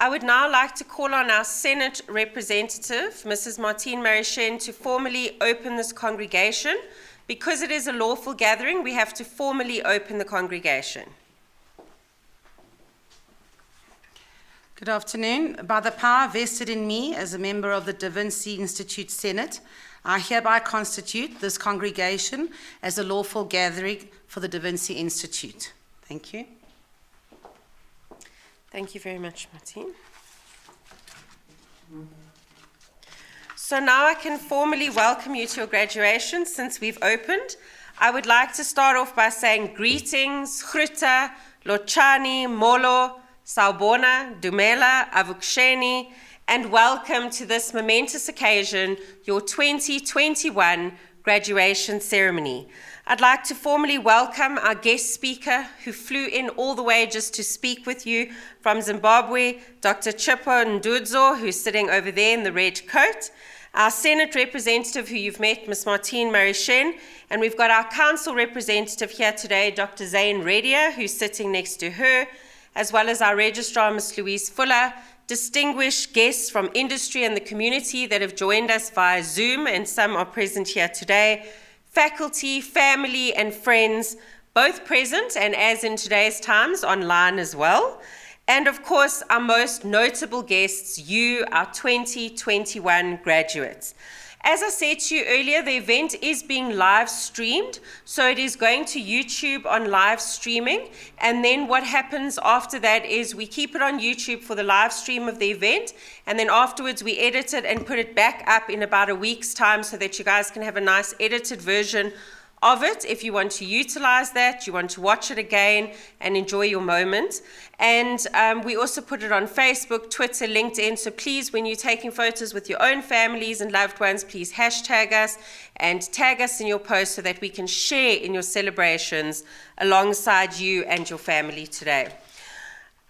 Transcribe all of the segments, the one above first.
I would now like to call on our Senate representative, Mrs. Martine Marichen, to formally open this congregation. Because it is a lawful gathering, we have to formally open the congregation. Good afternoon. By the power vested in me as a member of the Davincians Institute Senate, I hereby constitute this congregation as a lawful gathering for the Vinci Institute. Thank you. Thank you very much, Martine. So now I can formally welcome you to your graduation since we've opened. I would like to start off by saying greetings, Groete, Lochani, Molo, Sawubona, Dumela, Avuksheni, and welcome to this momentous occasion, your 2021 graduation ceremony. I'd like to formally welcome our guest speaker who flew in all the way just to speak with you from Zimbabwe, Dr. Chippo Ndudzo, who's sitting over there in the red coat, our Senate representative who you've met, Ms. Martine Marichen, and we've got our council representative here today, Dr. Zane Redia, who's sitting next to her, as well as our registrar, Ms. Louise Fuller, distinguished guests from industry and the community that have joined us via Zoom, and some are present here today, faculty, family, and friends, both present and, as in today's times, online as well. And of course, our most notable guests, you, our 2021 graduates. As I said to you earlier, the event is being live streamed, so it is going to YouTube on live streaming, and then what happens after that is we keep it on YouTube for the live stream of the event, and then afterwards we edit it and put it back up in about a week's time so that you guys can have a nice edited version of it if you want to utilize that, you want to watch it again and enjoy your moment. And we also put it on Facebook, Twitter, LinkedIn, so please, when you're taking photos with your own families and loved ones, please hashtag us and tag us in your post so that we can share in your celebrations alongside you and your family today.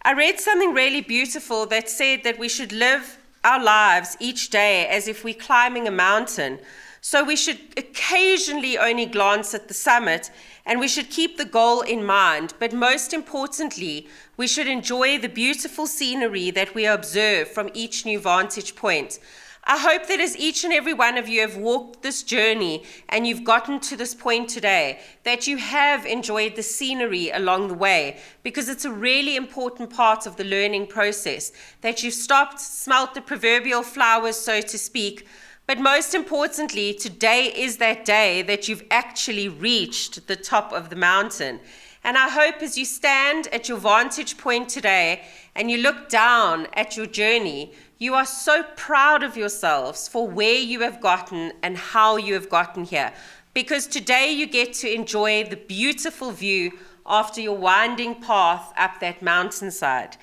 I read something really beautiful that said that we should live our lives each day as if we're climbing a mountain. So we should occasionally only glance at the summit, and we should keep the goal in mind. But most importantly, we should enjoy the beautiful scenery that we observe from each new vantage point. I hope that as each and every one of you have walked this journey and you've gotten to this point today, that you have enjoyed the scenery along the way, because it's a really important part of the learning process, that you've stopped, smelt the proverbial flowers, so to speak. But most importantly, today is that day that you've actually reached the top of the mountain. And I hope as you stand at your vantage point today and you look down at your journey, you are so proud of yourselves for where you have gotten and how you have gotten here. Because today you get to enjoy the beautiful view after your winding path up that mountainside.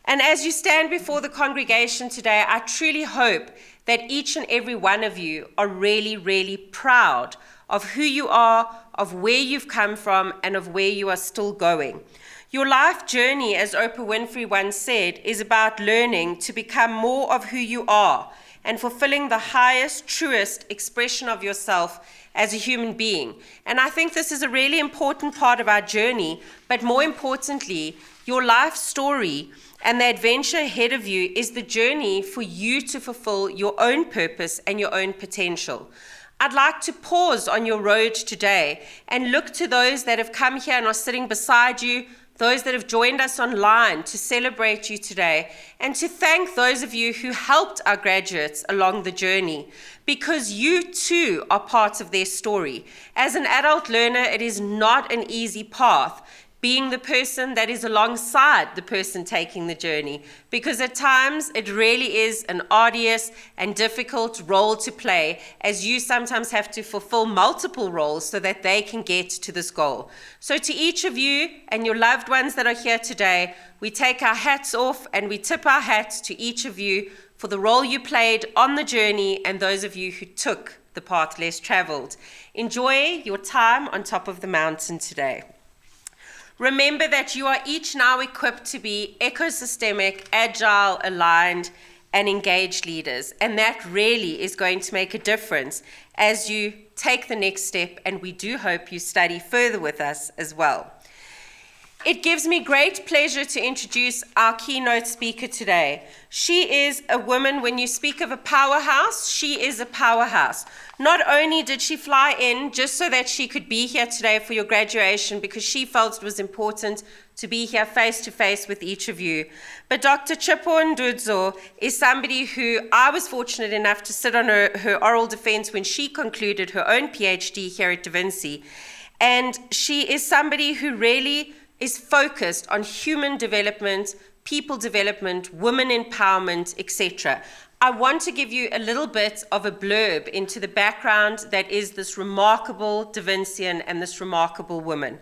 And as you stand before the congregation today, I truly hope that each and every one of you are really, really proud of who you are, of where you've come from, and of where you are still going. Your life journey, as Oprah Winfrey once said, is about learning to become more of who you are and fulfilling the highest, truest expression of yourself as a human being. And I think this is a really important part of our journey, but more importantly, your life story and the adventure ahead of you is the journey for you to fulfill your own purpose and your own potential. I'd like to pause on your road today and look to those that have come here and are sitting beside you, those that have joined us online to celebrate you today, and to thank those of you who helped our graduates along the journey, because you too are part of their story. As an adult learner, it is not an easy path, being the person that is alongside the person taking the journey, because at times it really is an arduous and difficult role to play, as you sometimes have to fulfill multiple roles so that they can get to this goal. So to each of you and your loved ones that are here today, we take our hats off and we tip our hats to each of you for the role you played on the journey and those of you who took the path less traveled. Enjoy your time on top of the mountain today. Remember that you are each now equipped to be ecosystemic, agile, aligned, and engaged leaders. And that really is going to make a difference as you take the next step, and we do hope you study further with us as well. It gives me great pleasure to introduce our keynote speaker today. She is a woman, when you speak of a powerhouse, she is a powerhouse. Not only did she fly in just so that she could be here today for your graduation because she felt it was important to be here face to face with each of you, but Dr. Chipo Ndudzo is somebody who I was fortunate enough to sit on her oral defense when she concluded her own PhD here at Davincians. And she is somebody who really is focused on human development, people development, women empowerment, etc. I want to give you a little bit of a blurb into the background that is this remarkable Davincian and this remarkable woman.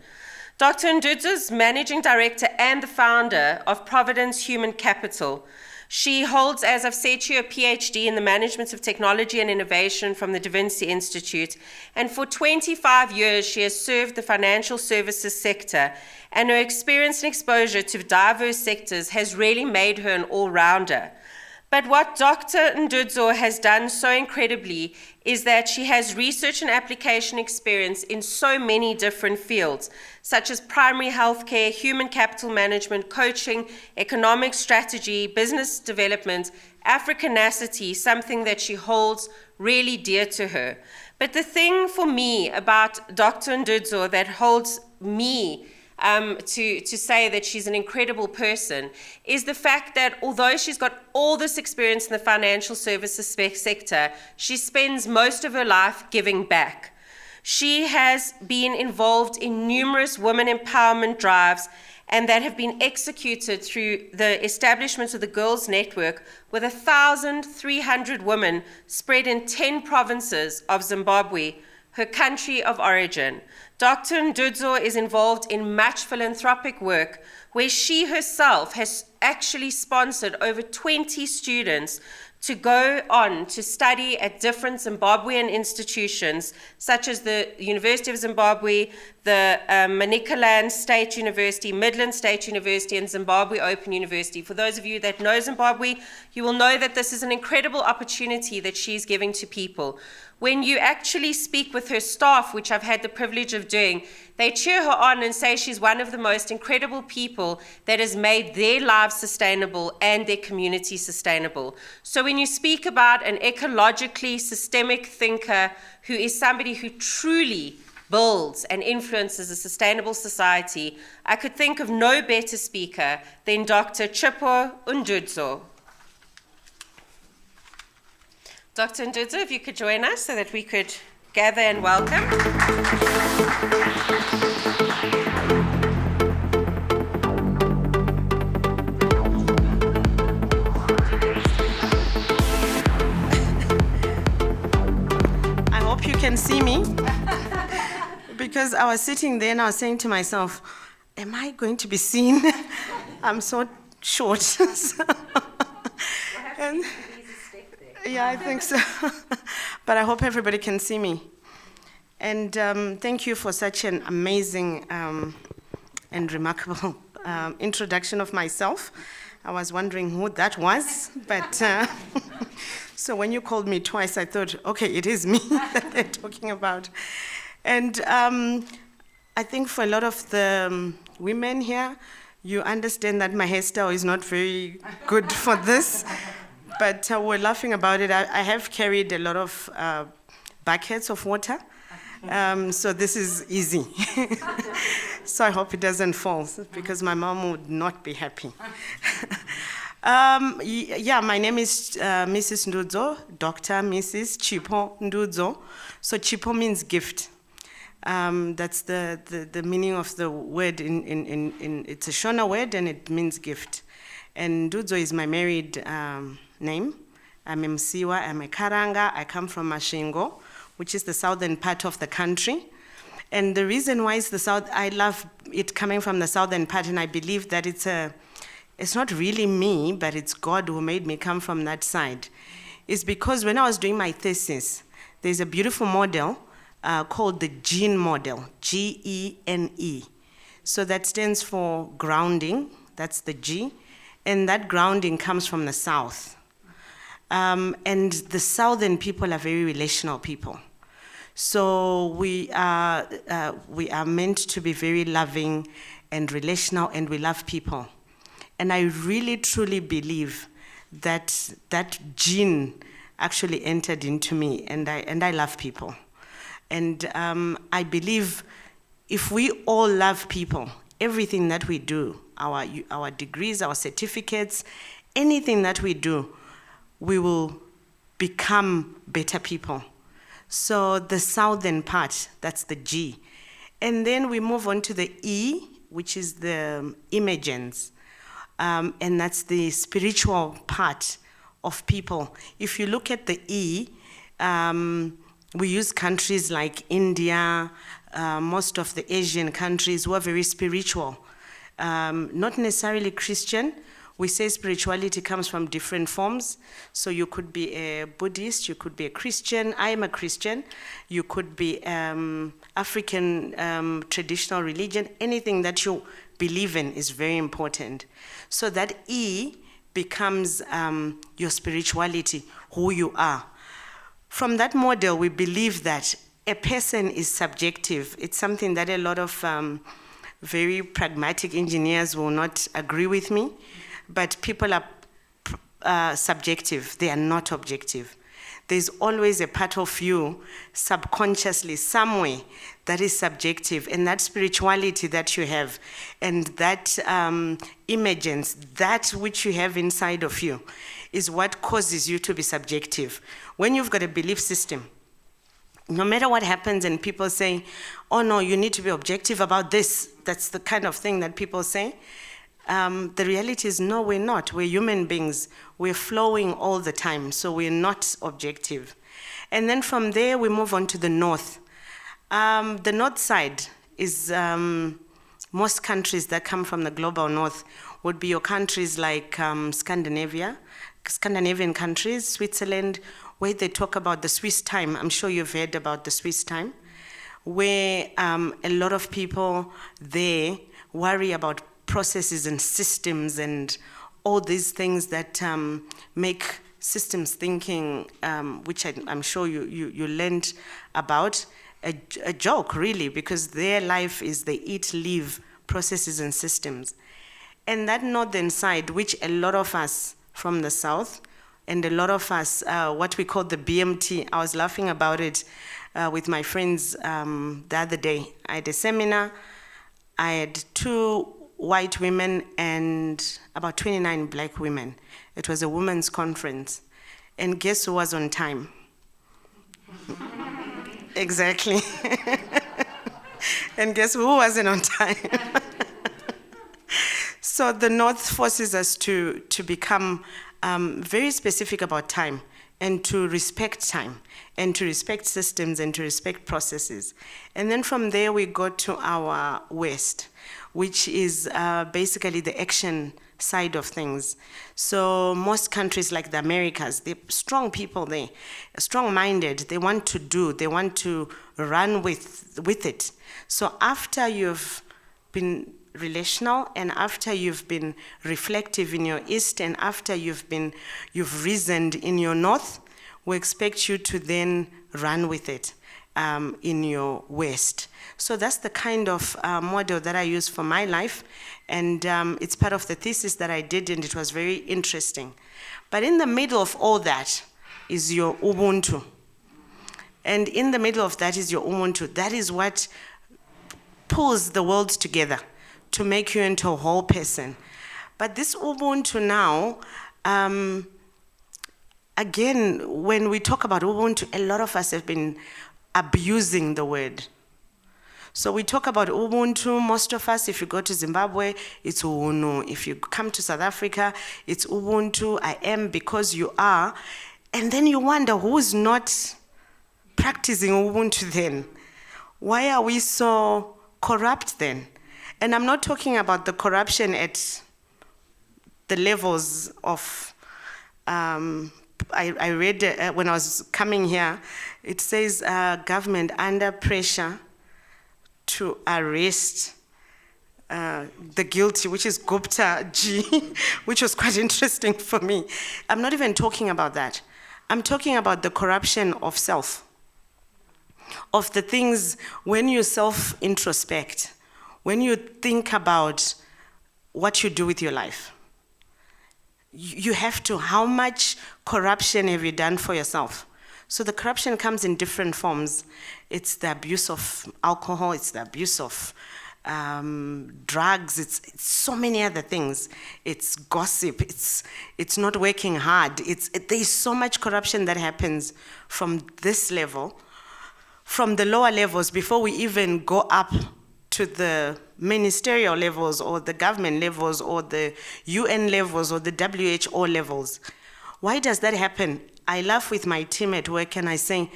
Dr. Ndudzo is managing director and the founder of Providence Human Capital. She holds, as I've said to you, a PhD in the management of technology and innovation from the Vinci Institute. And for 25 years, she has served the financial services sector. And her experience and exposure to diverse sectors has really made her an all-rounder. But what Dr. Ndudzo has done so incredibly is that she has research and application experience in so many different fields, such as primary healthcare, human capital management, coaching, economic strategy, business development, Africanacity, something that she holds really dear to her. But the thing for me about Dr. Ndudzo that holds me to say that she's an incredible person is the fact that although she's got all this experience in the financial services sector, she spends most of her life giving back. She has been involved in numerous women empowerment drives and that have been executed through the establishment of the Girls Network with 1,300 women spread in 10 provinces of Zimbabwe, her country of origin. Dr. Ndudzo is involved in much philanthropic work where she herself has actually sponsored over 20 students to go on to study at different Zimbabwean institutions, such as the University of Zimbabwe, the Manicaland State University, Midland State University, and Zimbabwe Open University. For those of you that know Zimbabwe, you will know that this is an incredible opportunity that she's giving to people. When you actually speak with her staff, which I've had the privilege of doing, they cheer her on and say she's one of the most incredible people that has made their lives sustainable and their community sustainable. So when you speak about an ecologically systemic thinker who is somebody who truly builds and influences a sustainable society, I could think of no better speaker than Dr. Chipo Ndudzo. Dr. Ndudzo, if you could join us so that we could gather and welcome. I hope you can see me. Because I was sitting there and I was saying to myself, am I going to be seen? I'm so short. And, yeah, I think so. But I hope everybody can see me. And thank you for such an amazing and remarkable introduction of myself. I was wondering who that was, but so when you called me twice, I thought, okay, it is me that they're talking about. And I think for a lot of the women here, you understand that my hairstyle is not very good for this. But we're laughing about it. I have carried a lot of buckets of water, so this is easy. So I hope it doesn't fall, because my mom would not be happy. Yeah, my name is Mrs. Ndudzo, Dr. Mrs. Chipo Ndudzo. So Chipo means gift. That's the meaning of the word. It's a Shona word, and it means gift. And Ndudzo is my married name. I'm Msiwa, I'm a Karanga. I come from Mashingo, which is the southern part of the country. And the reason why it's the south, I love it coming from the southern part, and I believe that it's not really me, but it's God who made me come from that side. It's because when I was doing my thesis, there's a beautiful model called the GENE model, G-E-N-E. So that stands for grounding, that's the G, and that grounding comes from the south. And the southern people are very relational people. So we are meant to be very loving and relational, and we love people. And I really, truly believe that that gene actually entered into me, and I love people. And I believe if we all love people, everything that we do, our degrees, our certificates, anything that we do, we will become better people. So the southern part, that's the G. And then we move on to the E, which is the imagens. And that's the spiritual part of people. If you look at the E, we use countries like India, most of the Asian countries who are very spiritual. Not necessarily Christian. We say spirituality comes from different forms. So you could be a Buddhist, you could be a Christian. I am a Christian. You could be African traditional religion. Anything that you believe in is very important. So that E becomes your spirituality, who you are. From that model, we believe that a person is subjective. It's something that a lot of very pragmatic engineers will not agree with me, but people are subjective. They are not objective. There's always a part of you subconsciously somewhere that is subjective, and that spirituality that you have and that images, that which you have inside of you is what causes you to be subjective. When you've got a belief system, no matter what happens and people say, oh no, you need to be objective about this, that's the kind of thing that people say. The reality is, no, we're not. We're human beings. We're flowing all the time, so we're not objective. And then from there, we move on to the north. The north side is most countries that come from the global north would be your countries like Scandinavia, Scandinavian countries, Switzerland, where they talk about the Swiss time. I'm sure you've heard about the Swiss time, where a lot of people there worry about processes and systems and all these things that make systems thinking, which I'm sure you learned about, a joke, really, because their life is they eat, live, processes and systems. And that northern side, which a lot of us from the south, and a lot of us, what we call the BMT, I was laughing about it with my friends the other day. I had a seminar, I had 2 white women and about 29 black women. It was a women's conference. And guess who was on time? Exactly. And guess who wasn't on time? So the North forces us to become very specific about time, and to respect time, and to respect systems, and to respect processes. And then from there we go to our West, which is basically the action side of things. So most countries like the Americas, they're strong people there, strong-minded, they want to do, they want to run with it. So after you've been relational, and after you've been reflective in your East, and after you've reasoned in your North, we expect you to then run with it in your West. So that's the kind of model that I use for my life, and it's part of the thesis that I did, and it was very interesting. But in the middle of all that is your Ubuntu. And in the middle of that is your Ubuntu. That is what pulls the world together to make you into a whole person. But this Ubuntu now, again, when we talk about Ubuntu, a lot of us have been abusing the word. So we talk about Ubuntu, most of us, if you go to Zimbabwe, it's Unu. If you come to South Africa, it's Ubuntu, I am because you are. And then you wonder who's not practicing Ubuntu then? Why are we so corrupt then? And I'm not talking about the corruption at the levels of, I read when I was coming here, it says government under pressure to arrest the guilty, which is Gupta G, which was quite interesting for me. I'm not even talking about that. I'm talking about the corruption of self, of the things when you self-introspect, when you think about what you do with your life, you have to, how much corruption have you done for yourself? So the corruption comes in different forms. It's the abuse of alcohol, it's the abuse of drugs, it's so many other things. It's gossip, it's not working hard. There's so much corruption that happens from this level, from the lower levels, before we even go up to the ministerial levels or the government levels or the UN levels or the WHO levels. Why does that happen? I laugh with my team at work and I say,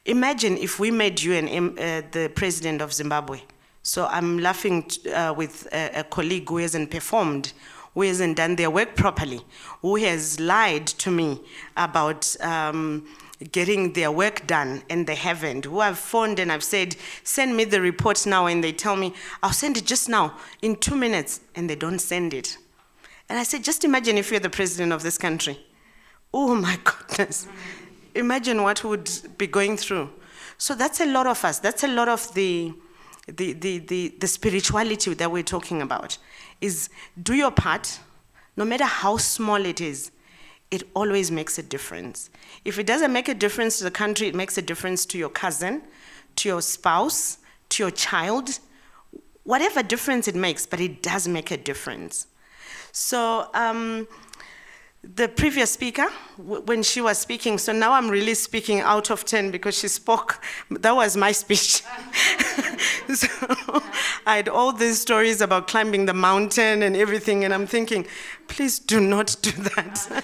imagine if we made you the president of Zimbabwe. So I'm laughing with a colleague who hasn't performed, who hasn't done their work properly, who has lied to me about getting their work done and they haven't, who I've phoned and I've said, send me the report now, and they tell me, I'll send it just now, in 2 minutes, and they don't send it. And I said, just imagine if you're the president of this country. Oh my goodness. Imagine what would be going through. So that's a lot of us. That's a lot of the spirituality that we're talking about, is do your part, no matter how small it is, it always makes a difference. If it doesn't make a difference to the country, it makes a difference to your cousin, to your spouse, to your child, whatever difference it makes, but it does make a difference. So the previous speaker, when she was speaking, so now I'm really speaking out of 10 because she spoke, that was my speech. So I had all these stories about climbing the mountain and everything, and I'm thinking, please do not do that.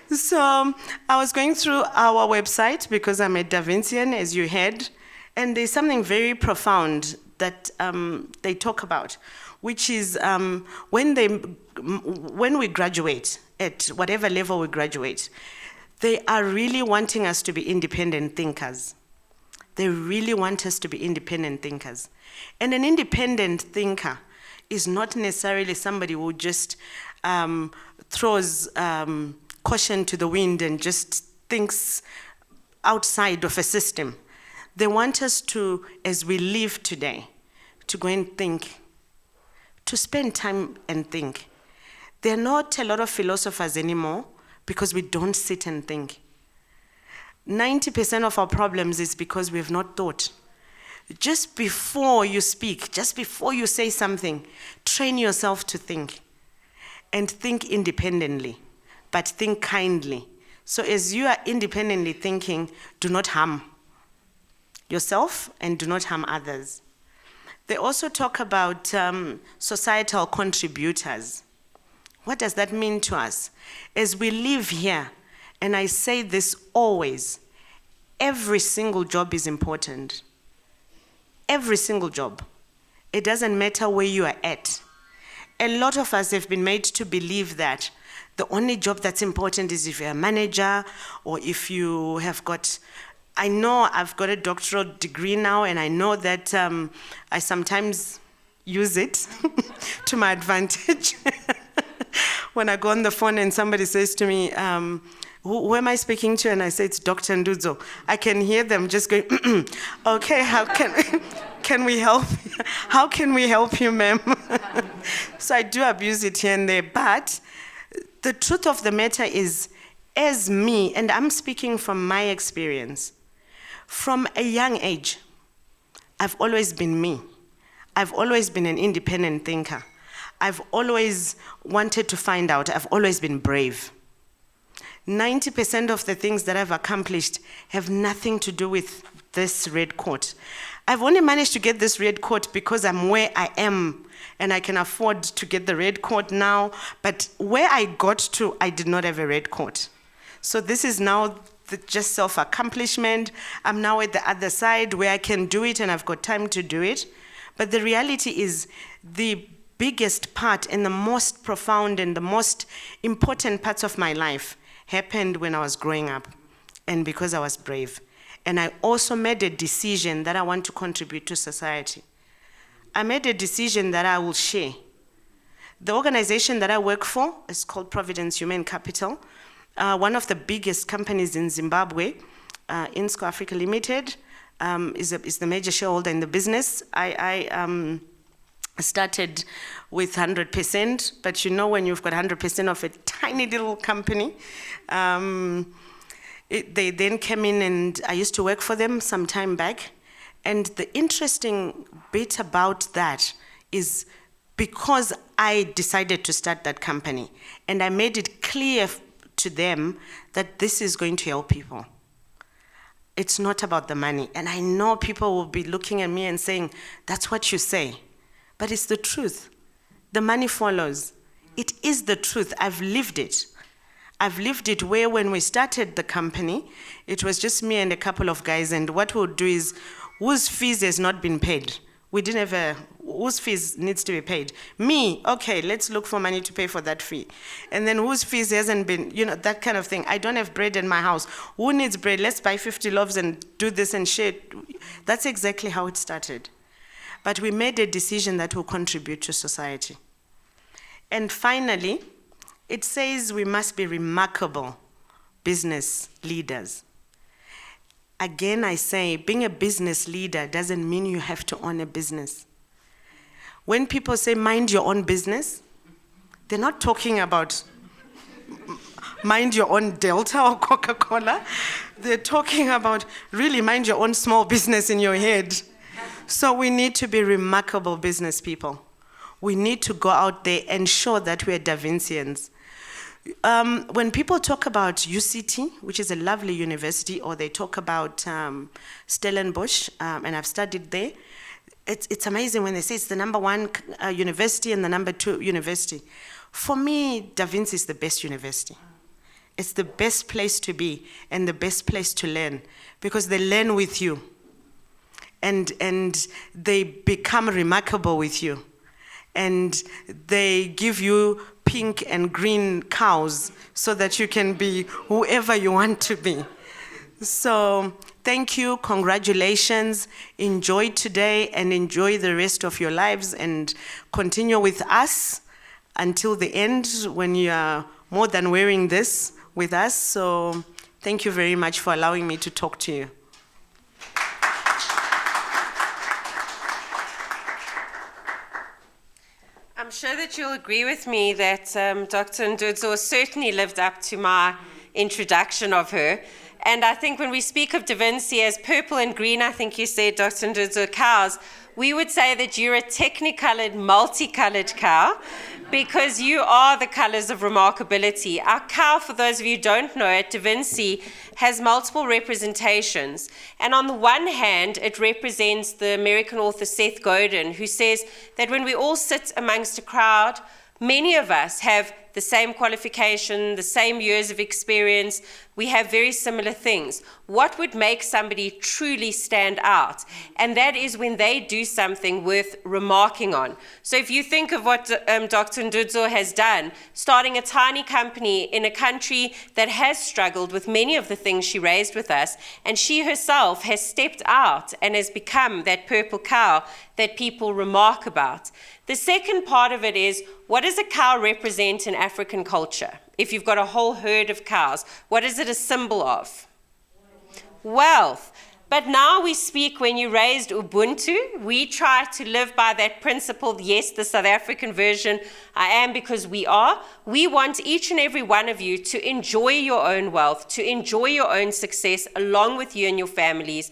So I was going through our website because I'm a Davincian, as you heard, and there's something very profound that they talk about, which is when we graduate, at whatever level we graduate, they are really wanting us to be independent thinkers. They really want us to be independent thinkers. And an independent thinker is not necessarily somebody who just throws caution to the wind and just thinks outside of a system. They want us to, as we live today, to go and think, to spend time and think. There are not a lot of philosophers anymore because we don't sit and think. 90% of our problems is because we have not thought. Just before you speak, just before you say something, train yourself to think. And think independently, but think kindly. So as you are independently thinking, do not harm yourself and do not harm others. They also talk about societal contributors. What does that mean to us? As we live here, and I say this always, every single job is important. Every single job. It doesn't matter where you are at. A lot of us have been made to believe that the only job that's important is if you're a manager or if you have got, I know I've got a doctoral degree now, and I know that I sometimes use it to my advantage. When I go on the phone and somebody says to me, who am I speaking to? And I say, it's Dr. Ndudzo. I can hear them just going, okay, how can we help? How can we help you, ma'am? So I do abuse it here and there, but the truth of the matter is, as me, and I'm speaking from my experience, from a young age, I've always been me. I've always been an independent thinker. I've always wanted to find out. I've always been brave. 90% of the things that I've accomplished have nothing to do with this red coat. I've only managed to get this red coat because I'm where I am and I can afford to get the red coat now. But where I got to, I did not have a red coat. So this is now just self-accomplishment. I'm now at the other side where I can do it and I've got time to do it. But the reality is the biggest part and the most profound and the most important parts of my life happened when I was growing up and because I was brave. And I also made a decision that I want to contribute to society. I made a decision that I will share. The organization that I work for is called Providence Human Capital, one of the biggest companies in Zimbabwe, Insco Africa Limited. is the major shareholder in the business. I started with 100%, but you know when you've got 100% of a tiny little company, they then came in and I used to work for them some time back. And the interesting bit about that is because I decided to start that company and I made it clear to them that this is going to help people. It's not about the money. And I know people will be looking at me and saying, that's what you say. But it's the truth. The money follows. It is the truth. I've lived it. I've lived it where when we started the company, it was just me and a couple of guys, and what we'll do is, whose fees has not been paid? We didn't have whose fees needs to be paid? Me, okay, let's look for money to pay for that fee. And then whose fees hasn't been, that kind of thing. I don't have bread in my house. Who needs bread? Let's buy 50 loaves and do this and share it. That's exactly how it started. But we made a decision that will contribute to society. And finally, it says we must be remarkable business leaders. Again, I say, being a business leader doesn't mean you have to own a business. When people say mind your own business, they're not talking about mind your own Delta or Coca-Cola. They're talking about really mind your own small business in your head. So we need to be remarkable business people. We need to go out there and show that we're Davincians. When people talk about UCT, which is a lovely university, or they talk about Stellenbosch, and I've studied there, it's amazing when they say it's the number one university and the number 2 university. For me, Da Vinci is the best university. It's the best place to be and the best place to learn, because they learn with you and they become remarkable with you. And they give you pink and green cows so that you can be whoever you want to be. So thank you, congratulations, enjoy today and enjoy the rest of your lives, and continue with us until the end when you are more than wearing this with us. So thank you very much for allowing me to talk to you. I'm sure that you'll agree with me that Dr. Ndudzo certainly lived up to my introduction of her. And I think when we speak of Da Vinci as purple and green, I think you said, Dr. Ndudzo, cows, we would say that you're a technicolored, multicolored cow, because you are the colors of remarkability. Our cow, for those of you who don't know it, Da Vinci has multiple representations. And on the one hand, it represents the American author Seth Godin, who says that when we all sit amongst a crowd, many of us have the same qualification, the same years of experience. We have very similar things. What would make somebody truly stand out? And that is when they do something worth remarking on. So if you think of what Dr. Ndudzo has done, starting a tiny company in a country that has struggled with many of the things she raised with us, and she herself has stepped out and has become that purple cow that people remark about. The second part of it is, what does a cow represent in African culture? If you've got a whole herd of cows, what is it a symbol of? Wealth. But now we speak, when you raised Ubuntu, we try to live by that principle. Yes, the South African version, I am because we are. We want each and every one of you to enjoy your own wealth, to enjoy your own success along with you and your families.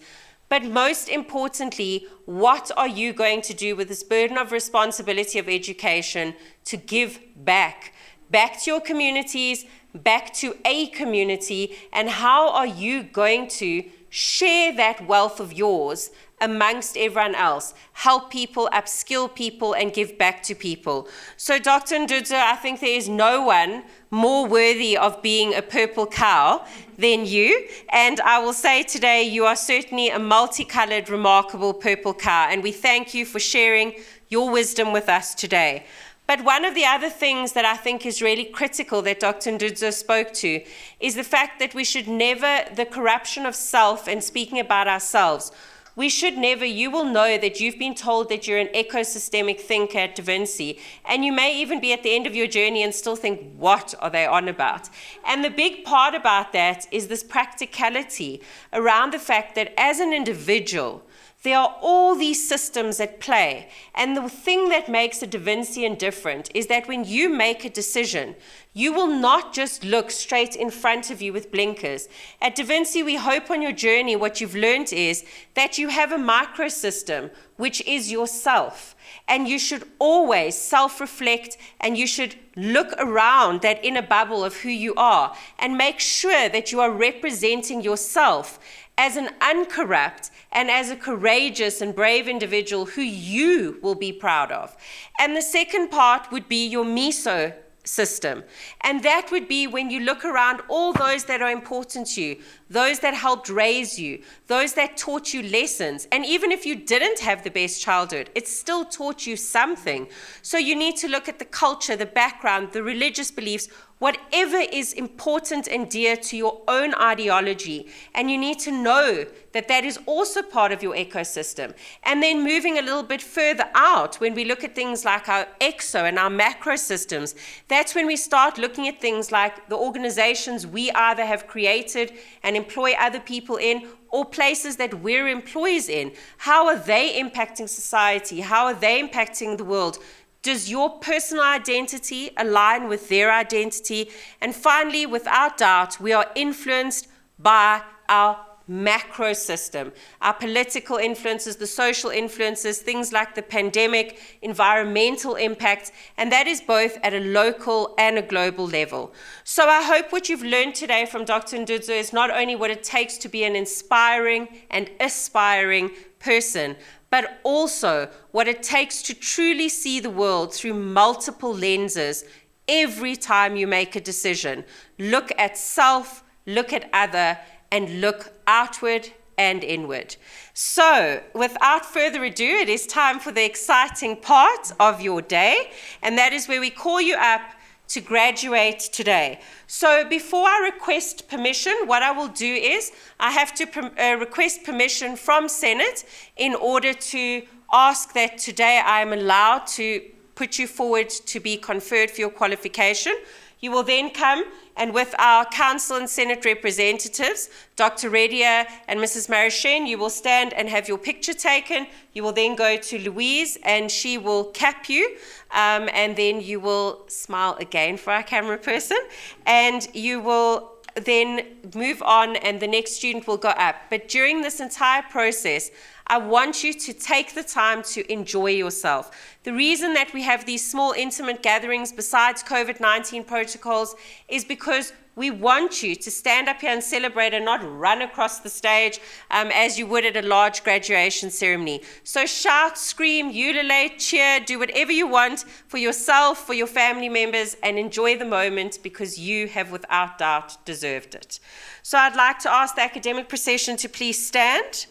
But most importantly, what are you going to do with this burden of responsibility of education to give back? Back to your communities, back to a community, and how are you going to share that wealth of yours amongst everyone else, help people, upskill people, and give back to people? So Dr. Ndudzo, I think there is no one more worthy of being a purple cow than you. And I will say today, you are certainly a multicolored, remarkable purple cow. And we thank you for sharing your wisdom with us today. But one of the other things that I think is really critical that Dr. Ndudzo spoke to is the fact that we should never, the corruption of self and speaking about ourselves, We should never, you will know that you've been told that you're an ecosystemic thinker at Davinci, and you may even be at the end of your journey and still think, what are they on about? And the big part about that is this practicality around the fact that as an individual, there are all these systems at play. And the thing that makes a Davincian different is that when you make a decision, you will not just look straight in front of you with blinkers. At Davinci, we hope on your journey what you've learned is that you have a microsystem, which is yourself. And you should always self-reflect, and you should look around that inner bubble of who you are and make sure that you are representing yourself as an uncorrupt and as a courageous and brave individual who you will be proud of. And the second part would be your meso system. And that would be when you look around all those that are important to you, those that helped raise you, those that taught you lessons. And even if you didn't have the best childhood, it still taught you something. So you need to look at the culture, the background, the religious beliefs, whatever is important and dear to your own ideology. And you need to know that that is also part of your ecosystem. And then moving a little bit further out, when we look at things like our exo and our macro systems, that's when we start looking at things like the organizations we either have created and employ other people in, or places that we're employees in. How are they impacting society? How are they impacting the world? Does your personal identity align with their identity? And finally, without doubt, we are influenced by our macro system, our political influences, the social influences, things like the pandemic, environmental impact, and that is both at a local and a global level. So I hope what you've learned today from Dr. Ndudzo is not only what it takes to be an inspiring and aspiring person, but also what it takes to truly see the world through multiple lenses every time you make a decision. Look at self, look at other, and look outward and inward. So, without further ado, it is time for the exciting part of your day, and that is where we call you up to graduate today. So before I request permission, what I will do is I have to request permission from Senate in order to ask that today I am allowed to put you forward to be conferred for your qualification. You will then come and with our Council and Senate representatives, Dr. Redia and Mrs. Marishen, you will stand and have your picture taken. You will then go to Louise and she will cap you, and then you will smile again for our camera person, and you will then move on and the next student will go up. But during this entire process, I want you to take the time to enjoy yourself. The reason that we have these small intimate gatherings besides COVID-19 protocols is because we want you to stand up here and celebrate and not run across the stage as you would at a large graduation ceremony. So shout, scream, ululate, cheer, do whatever you want for yourself, for your family members, and enjoy the moment because you have without doubt deserved it. So I'd like to ask the academic procession to please stand.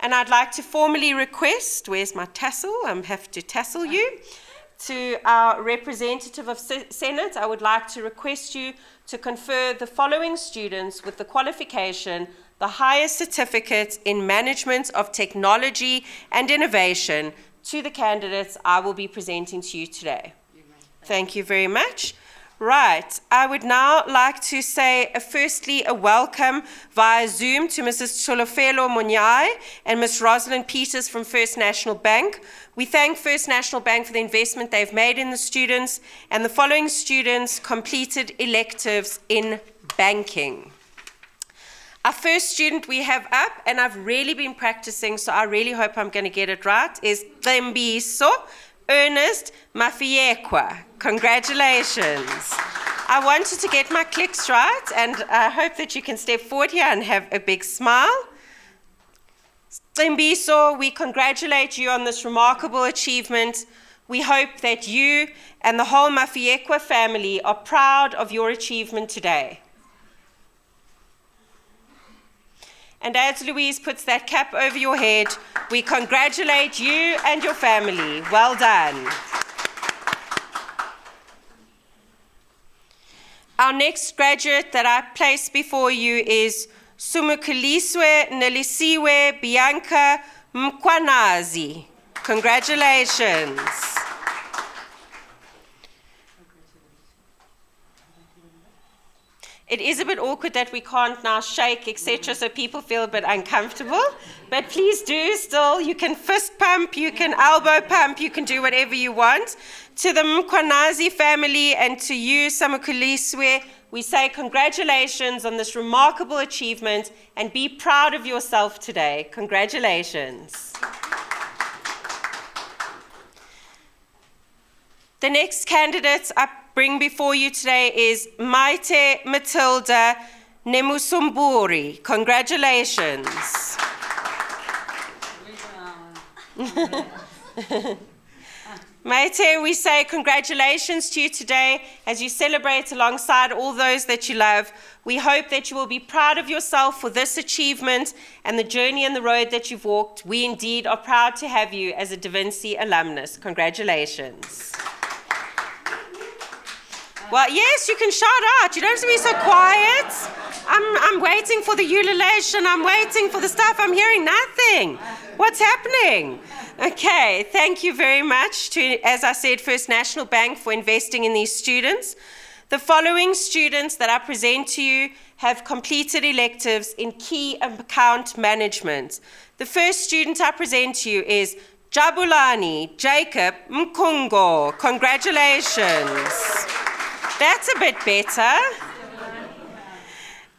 And I'd like to formally request, where's my tassel? I have to tassel you. To our representative of Senate, I would like to request you to confer the following students with the qualification, the highest certificate in management of technology and innovation to the candidates I will be presenting to you today. Thank you very much. Right, I would now like to say firstly a welcome via Zoom to Mrs. Cholofelo Monyai and Ms. Rosalind Peters from First National Bank. We thank First National Bank for the investment they've made in the students, and the following students completed electives in banking. Our first student we have up, and I've really been practicing, so I really hope I'm going to get it right, is Tembiso Ernest Mafiekwa. Congratulations. I wanted to get my clicks right, and I hope that you can step forward here and have a big smile. Tembiso, we congratulate you on this remarkable achievement. We hope that you and the whole Mafiekwa family are proud of your achievement today. And as Louise puts that cap over your head, we congratulate you and your family. Well done. Our next graduate that I place before you is Sumukuliswe Nelisiwe Bianca Mkwanazi. Congratulations. It is a bit awkward that we can't now shake, etc., so people feel a bit uncomfortable. But please do still, you can fist pump, you can elbow pump, you can do whatever you want. To the Mkwanazi family and to you, Sumukuliswe, we say congratulations on this remarkable achievement and be proud of yourself today. Congratulations. The next candidate I bring before you today is Maite Matilda Nemusumburi. Congratulations. Maite, we say congratulations to you today as you celebrate alongside all those that you love. We hope that you will be proud of yourself for this achievement and the journey and the road that you've walked. We indeed are proud to have you as a Davinci alumnus. Congratulations. Well, yes, you can shout out. You don't have to be so quiet. I'm waiting for the ululation. I'm waiting for the stuff. I'm hearing nothing. What's happening? Okay, thank you very much to, as I said, First National Bank for investing in these students. The following students that I present to you have completed electives in key account management. The first student I present to you is Jabulani Jacob Mkungo. Congratulations. That's a bit better.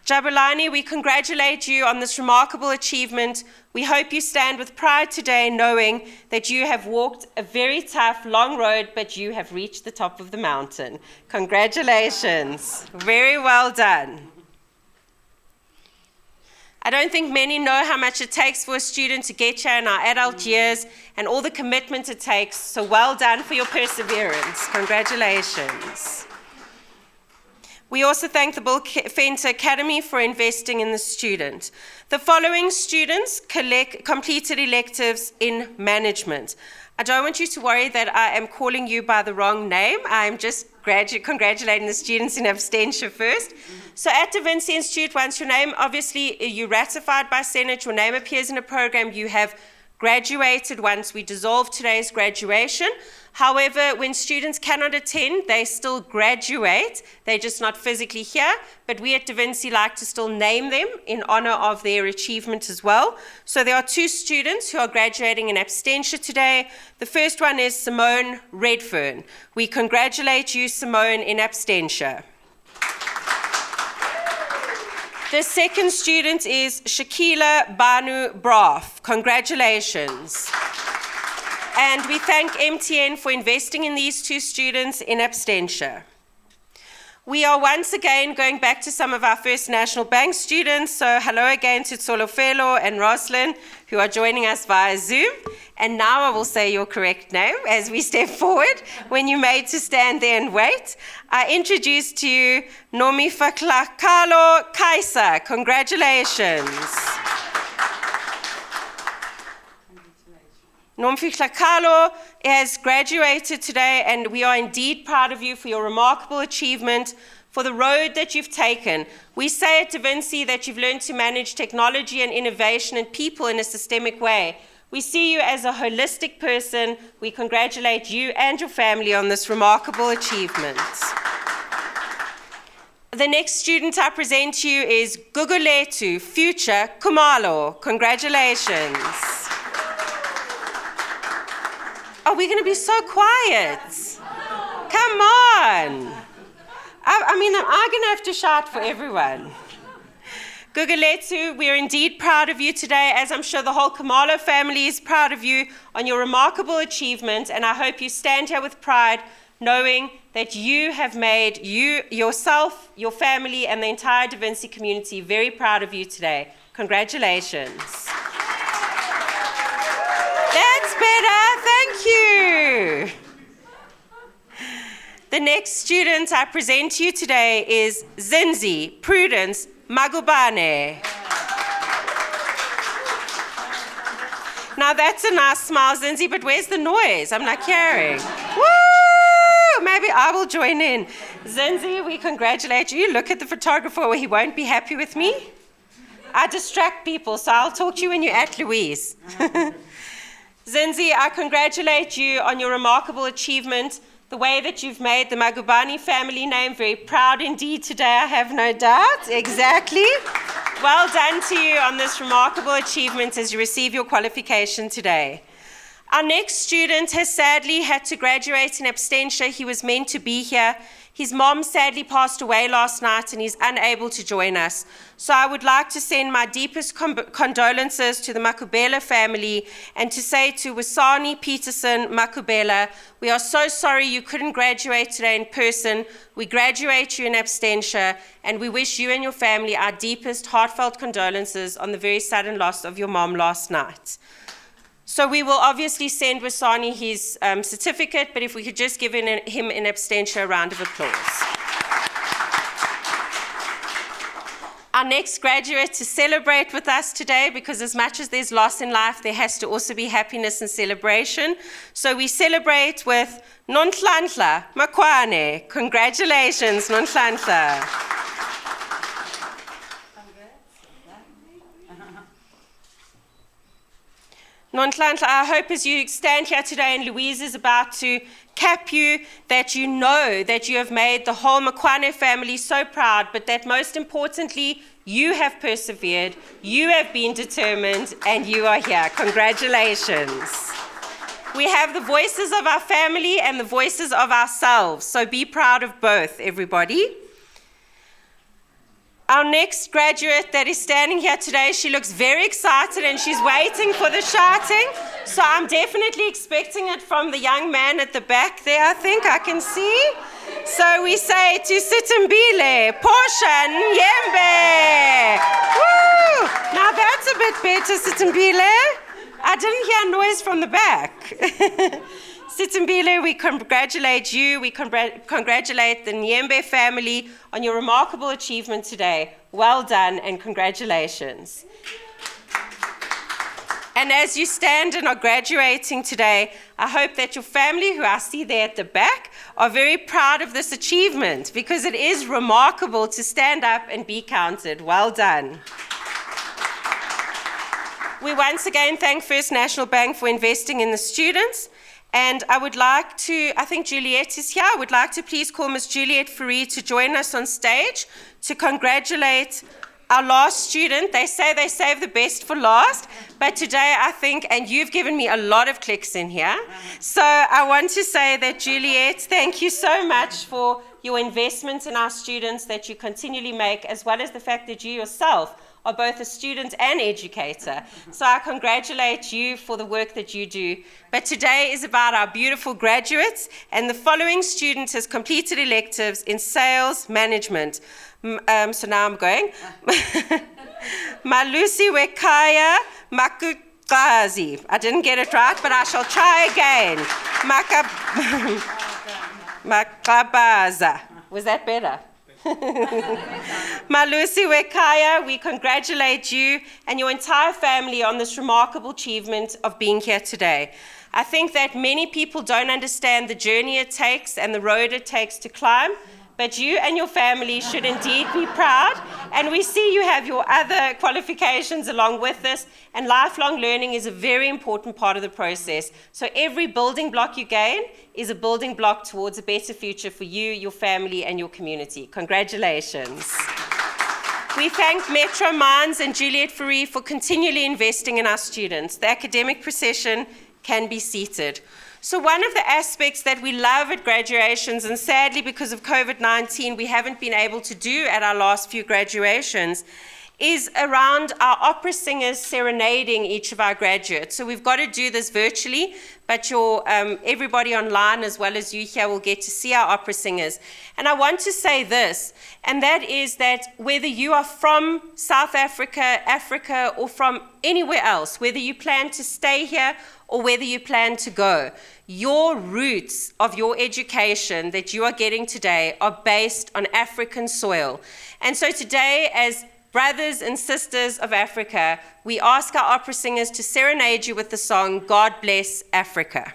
Jabulani, we congratulate you on this remarkable achievement. We hope you stand with pride today knowing that you have walked a very tough, long road, but you have reached the top of the mountain. Congratulations. Very well done. I don't think many know how much it takes for a student to get here in our adult years and all the commitment it takes. So well done for your perseverance. Congratulations. We also thank the Bill Fenter Academy for investing in the student. The following students completed electives in management. I don't want you to worry that I am calling you by the wrong name. I'm just congratulating the students in abstention first. So at the Vinci Institute, once your name, obviously you're ratified by Senate, your name appears in a program, you have graduated once we dissolve today's graduation. However, when students cannot attend, they still graduate. They're just not physically here, but we at Davinci like to still name them in honor of their achievement as well. So there are two students who are graduating in abstention today. The first one is Simone Redfern. We congratulate you, Simone, in abstention. The second student is Shakila Banu Braff. Congratulations. And we thank MTN for investing in these two students in abstention. We are once again going back to some of our First National Bank students. So hello again to Tsolofelo and Roslyn, who are joining us via Zoom. And now I will say your correct name as we step forward when you're made to stand there and wait. I introduce to you Nomifaklakalo Kaisa. Congratulations. Nomfihlakalo has graduated today, and we are indeed proud of you for your remarkable achievement, for the road that you've taken. We say at Davinci that you've learned to manage technology and innovation and people in a systemic way. We see you as a holistic person. We congratulate you and your family on this remarkable achievement. The next student I present to you is Guguletu Future Kumalo. Congratulations. Are we going to be so quiet? Come on. I mean, am I going to have to shout for everyone? Guguletu, we are indeed proud of you today, as I'm sure the whole Kumalo family is proud of you on your remarkable achievement, and I hope you stand here with pride, knowing that you have made yourself, your family, and the entire Davinci community very proud of you today. Congratulations. That's better, thank you. The next student I present to you today is Zinzi Prudence Magubane. Now that's a nice smile, Zinzi, but where's the noise? I'm not hearing. Woo! Maybe I will join in. Zinzi, we congratulate you. Look at the photographer, he won't be happy with me. I distract people, so I'll talk to you when you're at Louise. Zinzi, I congratulate you on your remarkable achievement, the way that you've made the Magubane family name very proud indeed today, I have no doubt. Exactly. Well done to you on this remarkable achievement as you receive your qualification today. Our next student has sadly had to graduate in absentia. He was meant to be here. His mom sadly passed away last night and he's unable to join us. So I would like to send my deepest condolences to the Makubela family and to say to Wisani Peterson Makubela, we are so sorry you couldn't graduate today in person. We graduate you in absentia and we wish you and your family our deepest heartfelt condolences on the very sudden loss of your mom last night. So we will obviously send Wisani his certificate, but if we could just give him in absentia a round of applause. Our next graduate to celebrate with us today, because as much as there's loss in life, there has to also be happiness and celebration. So we celebrate with Nonhlanhla Makwane. Congratulations, Nonhlanhla. Nonhlanhla, I hope as you stand here today and Louise is about to cap you, that you know that you have made the whole Makwane family so proud, but that most importantly, you have persevered, you have been determined, and you are here. Congratulations. We have the voices of our family and the voices of ourselves, so be proud of both, everybody. Our next graduate that is standing here today, she looks very excited and she's waiting for the shouting. So I'm definitely expecting it from the young man at the back there, I think I can see. So we say to Sitambile, Portia, Nyembe. Woo! Now that's a bit better, Sitambile. I didn't hear noise from the back. Sitambile, we congratulate you, we congratulate the Nyembe family on your remarkable achievement today. Well done and congratulations. And as you stand and are graduating today, I hope that your family, who I see there at the back, are very proud of this achievement because it is remarkable to stand up and be counted. Well done. We once again thank First National Bank for investing in the students. And I would like to, I think Juliet is here, I would like to please call Ms. Juliet Fourie to join us on stage to congratulate our last student. They say they save the best for last, but today I think, and you've given me a lot of clicks in here, so I want to say that Juliet, thank you so much for your investment in our students that you continually make, as well as the fact that you yourself are both a student and educator. So I congratulate you for the work that you do. But today is about our beautiful graduates, and the following student has completed electives in sales management. So now I'm going. Malusi Wekaya Makukazi. I didn't get it right, but I shall try again. Makabaza. Was that better? Malusi Wekaya, we congratulate you and your entire family on this remarkable achievement of being here today. I think that many people don't understand the journey it takes and the road it takes to climb, but you and your family should indeed be proud. And we see you have your other qualifications along with this, and lifelong learning is a very important part of the process. So every building block you gain is a building block towards a better future for you, your family, and your community. Congratulations. We thank Metro Mines and Juliet Fourie for continually investing in our students. The academic procession can be seated. So one of the aspects that we love at graduations, and sadly because of COVID-19 we haven't been able to do at our last few graduations, is around our opera singers serenading each of our graduates. So we've got to do this virtually, but everybody online as well as you here will get to see our opera singers. And I want to say this, and that is that whether you are from South Africa, Africa, or from anywhere else, whether you plan to stay here or whether you plan to go, your roots of your education that you are getting today are based on African soil. And so today, as brothers and sisters of Africa, we ask our opera singers to serenade you with the song, God Bless Africa.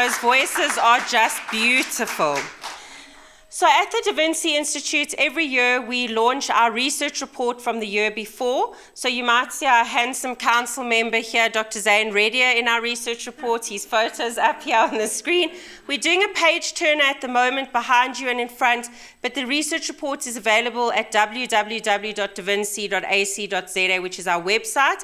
Those voices are just beautiful. So at the Davincian Institute, every year we launch our research report from the year before. So you might see our handsome council member here, Dr. Zain Redia, in our research report. His photo's up here on the screen. We're doing a page turner at the moment behind you and in front, but the research report is available at www.davinci.ac.za, which is our website.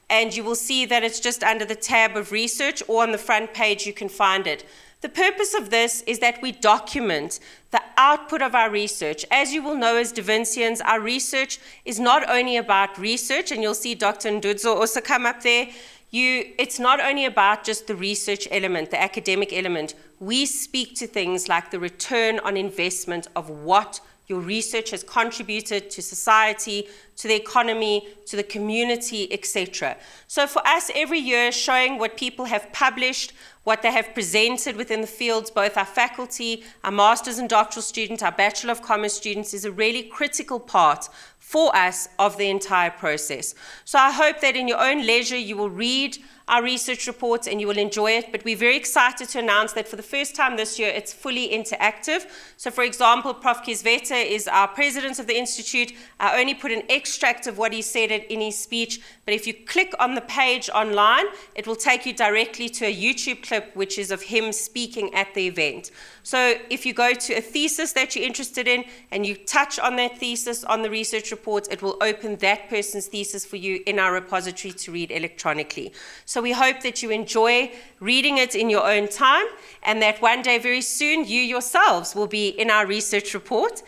And you will see that it's just under the tab of research, or on the front page you can find it. The purpose of this is that we document the output of our research. As you will know as Davincians, our research is not only about research, and you'll see Dr. Ndudzo also come up there. It's not only about just the research element, the academic element. We speak to things like the return on investment of what your research has contributed to society, to the economy, to the community, etc. So for us, every year, showing what people have published, what they have presented within the fields, both our faculty, our master's and doctoral students, our Bachelor of Commerce students, is a really critical part for us of the entire process. So I hope that in your own leisure you will read our research reports and you will enjoy it, but we're very excited to announce that for the first time this year it's fully interactive. So for example, Prof. Kisveta is our president of the Institute. I only put an extract of what he said in his speech, but if you click on the page online, it will take you directly to a YouTube clip which is of him speaking at the event. So if you go to a thesis that you're interested in and you touch on that thesis on the research report, it will open that person's thesis for you in our repository to read electronically. So we hope that you enjoy reading it in your own time, and that one day very soon you yourselves will be in our research report,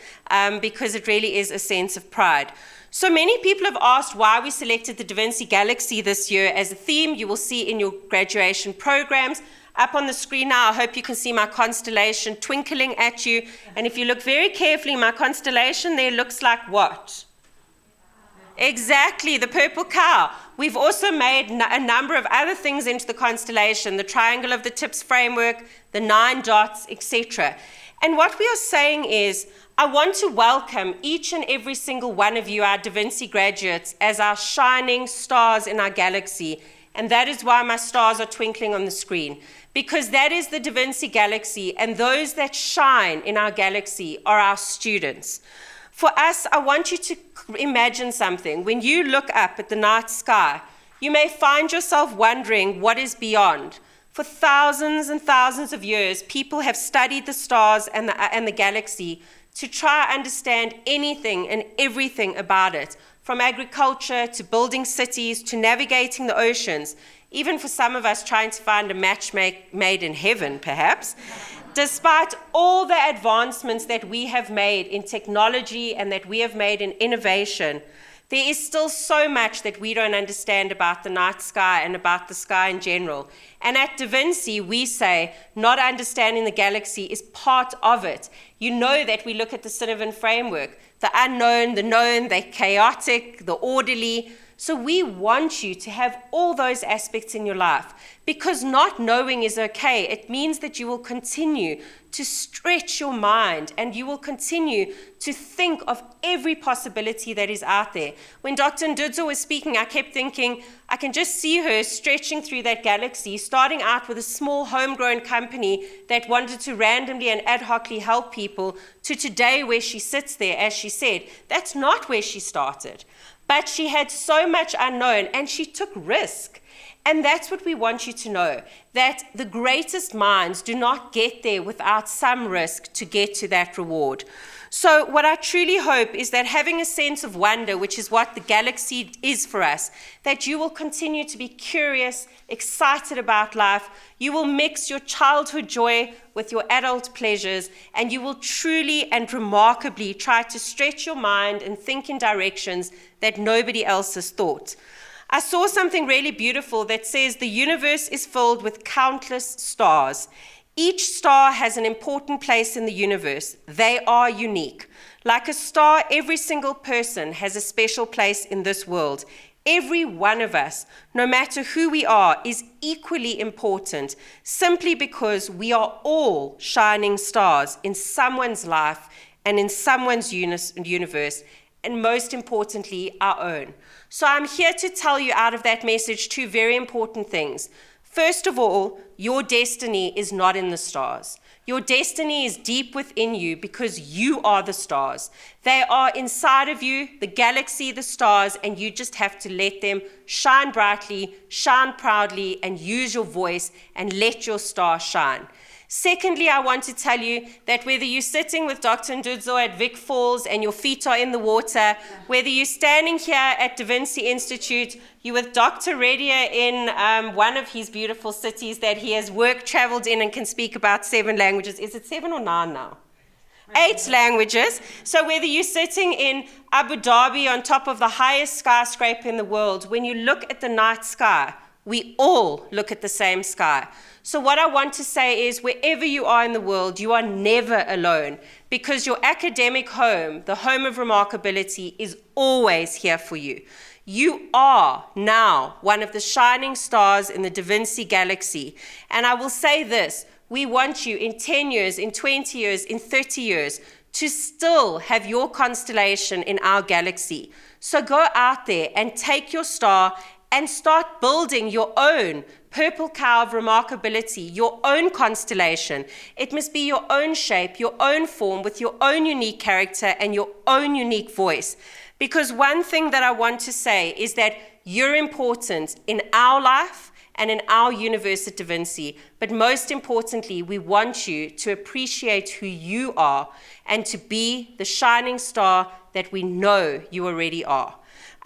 because it really is a sense of pride. So many people have asked why we selected the Da Vinci Galaxy this year as a theme. You will see in your graduation programs. Up on the screen now, I hope you can see my constellation twinkling at you. And if you look very carefully, my constellation there looks like what? Exactly, the purple cow. We've also made a number of other things into the constellation, the triangle of the tips framework, the 9 dots, etc. And what we are saying is, I want to welcome each and every single one of you, our Da Vinci graduates, as our shining stars in our galaxy. And that is why my stars are twinkling on the screen, because that is the Da Vinci Galaxy, and those that shine in our galaxy are our students. For us, I want you to imagine something. When you look up at the night sky, you may find yourself wondering what is beyond. For thousands and thousands of years, people have studied the stars and the galaxy to try to understand anything and everything about it, from agriculture to building cities to navigating the oceans, even for some of us trying to find a match made in heaven, perhaps. Despite all the advancements that we have made in technology and that we have made in innovation, there is still so much that we don't understand about the night sky and about the sky in general. And at Da Vinci, we say not understanding the galaxy is part of it. You know that we look at the Sullivan framework, the unknown, the known, the chaotic, the orderly. So we want you to have all those aspects in your life, because not knowing is okay. It means that you will continue to stretch your mind and you will continue to think of every possibility that is out there. When Dr. Ndudzo was speaking, I kept thinking, I can just see her stretching through that galaxy, starting out with a small homegrown company that wanted to randomly and ad hocly help people, to today where she sits there, as she said. That's not where she started. But she had so much unknown and she took risk. And that's what we want you to know, that the greatest minds do not get there without some risk to get to that reward. So what I truly hope is that having a sense of wonder, which is what the galaxy is for us, that you will continue to be curious, excited about life. You will mix your childhood joy with your adult pleasures, and you will truly and remarkably try to stretch your mind and think in directions that nobody else has thought. I saw something really beautiful that says the universe is filled with countless stars. Each star has an important place in the universe. They are unique. Like a star, every single person has a special place in this world. Every one of us, no matter who we are, is equally important, simply because we are all shining stars in someone's life and in someone's universe, and most importantly, our own. So I'm here to tell you out of that message 2 very important things. First of all, your destiny is not in the stars. Your destiny is deep within you because you are the stars. They are inside of you, the galaxy, the stars, and you just have to let them shine brightly, shine proudly, and use your voice and let your star shine. Secondly, I want to tell you that whether you're sitting with Dr. Ndudzo at Vic Falls and your feet are in the water, whether you're standing here at Davincian Institute, you're with Dr. Redia in one of his beautiful cities that he has traveled in and can speak about 7 languages. Is it 7 or 9 now? 8 languages. So whether you're sitting in Abu Dhabi on top of the highest skyscraper in the world, when you look at the night sky, we all look at the same sky. So what I want to say is, wherever you are in the world, you are never alone, because your academic home, the home of remarkability, is always here for you. You are now one of the shining stars in the Da Vinci galaxy. And I will say this, we want you in 10 years, in 20 years, in 30 years, to still have your constellation in our galaxy. So go out there and take your star and start building your own purple cow of remarkability, your own constellation. It must be your own shape, your own form, with your own unique character and your own unique voice. Because one thing that I want to say is that you're important in our life and in our universe at Da Vinci. But most importantly, we want you to appreciate who you are and to be the shining star that we know you already are.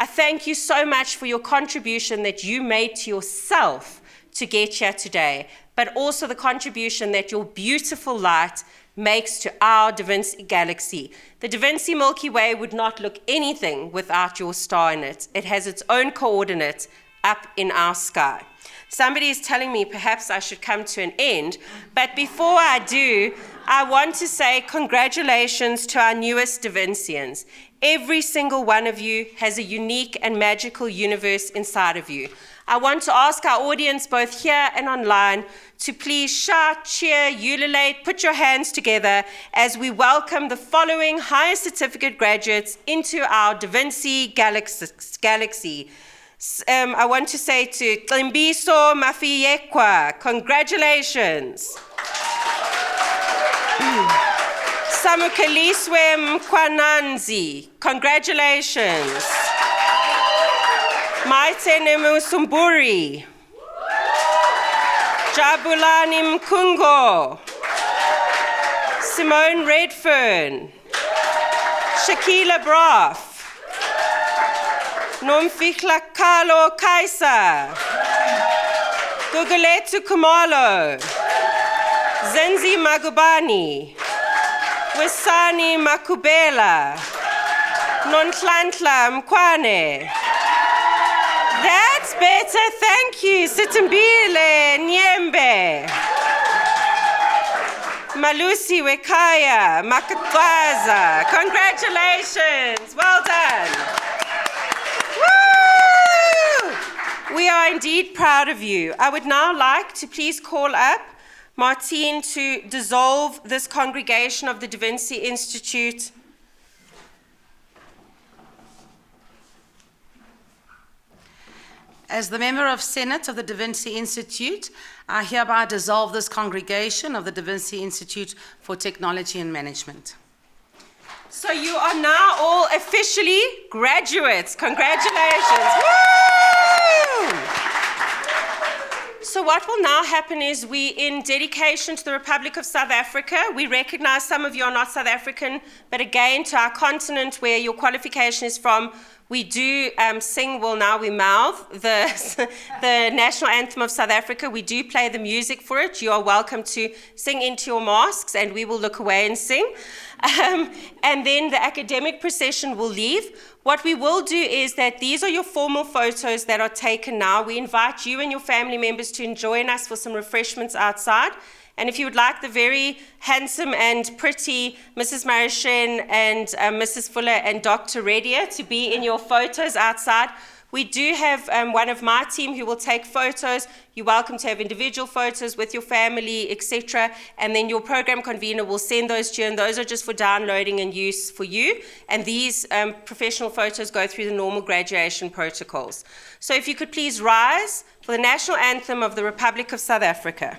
I thank you so much for your contribution that you made to yourself to get here today, but also the contribution that your beautiful light makes to our Da Vinci galaxy. The Da Vinci Milky Way would not look anything without your star in it. It has its own coordinates up in our sky. Somebody is telling me perhaps I should come to an end, but before I do, I want to say congratulations to our newest Davincians. Every single one of you has a unique and magical universe inside of you. I want to ask our audience, both here and online, to please shout, cheer, ululate, put your hands together as we welcome the following higher certificate graduates into our Da Vinci galaxy. I want to say to Ximbiso Mafiyekwa, congratulations. Samukaliswe Mkwananzi, congratulations. Maitene Musumburi, Jabulani Mkungo, Simone Redfern, Shakila Braff, Nomfikla Carlo Kaisa, Guguletu Kumalo, Zenzi Magubani, Wisani Makubela, Nontlantla Mkwane. That's better, thank you. Sitambile Nyembe, Malusi Wekaya, Makatwaza. Congratulations, well done. Woo! We are indeed proud of you. I would now like to please call up Martine to dissolve this congregation of the Da Vinci Institute. As the member of Senate of the Da Vinci Institute, I hereby dissolve this congregation of the Da Vinci Institute for Technology and Management. So you are now all officially graduates. Congratulations. Woo! So what will now happen is we, in dedication to the Republic of South Africa, we recognize some of you are not South African, but again, to our continent where your qualification is from, we do sing, well now we mouth, the national anthem of South Africa. We do play the music for it. You are welcome to sing into your masks and we will look away and sing. And then the academic procession will leave. What we will do is that these are your formal photos that are taken now. We invite you and your family members to join us for some refreshments outside. And if you would like the very handsome and pretty Mrs. Marishen and Mrs. Fuller and Dr. Redia to be in your photos outside, We do have one of my team who will take photos. You're welcome to have individual photos with your family, etc. And then your program convener will send those to you, and those are just for downloading and use for you. And these professional photos go through the normal graduation protocols. So if you could please rise for the national anthem of the Republic of South Africa.